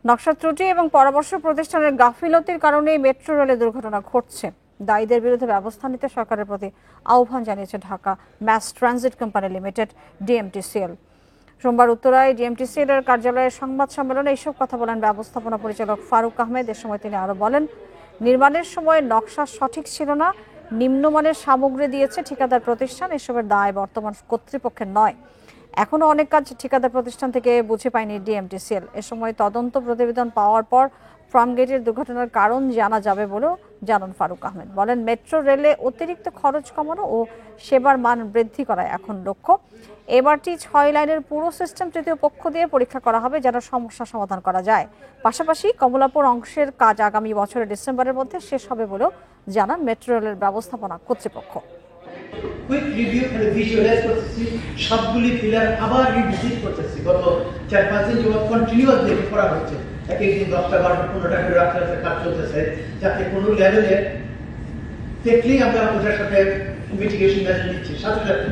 নকশা ত্রুটি এবং পরামর্শ প্রতিষ্ঠানের গাফিলতির কারণেই মেট্রো রেলে দুর্ঘটনা ঘটছে। দায়ীদের বিরুদ্ধে ব্যবস্থা নিতে সরকারের প্রতি আহ্বান জানিয়েছে Dhaka mass transit company limited DMTCL. সোমবার উত্তরায় ডিএমটিসিএল এর কার্যালয়ের সংবাদ সম্মেলনে এইসব কথা বলেন ব্যবস্থাপনা পরিচালক ফারুক আহমেদ। এ সময় তিনি আরো বলেন, নির্মাণের সময় নকশা সঠিক ছিল না, নিম্নমানের সামগ্রী দিয়েছে ঠিকাদার প্রতিষ্ঠান। এসবের দায় বর্তমান কর্তৃপক্ষের নয়। এখনো অনেক কাজ ঠিকাদার প্রতিষ্ঠান থেকে বুঝে পায়নি ডিএমটিসিএল। এ সময় তদন্ত প্রতিবেদন পাওয়ার পর ফার্মগেটের দুর্ঘটনার কারণ জানা যাবে বলেও জানান ফারুক আহমেদ। বলেন, মেট্রো রেলে অতিরিক্ত খরচ কমানো ও সেবার মান বৃদ্ধি করা এখন লক্ষ্য। এবারটি 6 লাইনের পুরো সিস্টেম তৃতীয় পক্ষ দিয়ে পরীক্ষা করা হবে, যেন সমস্যা সমাধান করা যায়। পাশাপাশি কমলাপুর অংশের কাজ আগামী বছরের ডিসেম্বরের মধ্যে শেষ হবে বলেও জানান মেট্রো রেলের ব্যবস্থাপনা কর্তৃপক্ষ। কুইক রিভিউ করে ভিজুয়ালাইজ করতেছি, সবগুলি পিলার আবার রিভিজিট করতেছি। গত 4-5 দিন যাবত কন্টিনিউয়াস দেখে করা হচ্ছে, এক একদিন 10টা 12টা 15টা করে রাখতে কাজ চলতেছে, যাতে কোনো লেভেলে দেখলেই আমরা ওটার সাথে মিটিগেশন মেজার নিচ্ছি সাথে সাথে।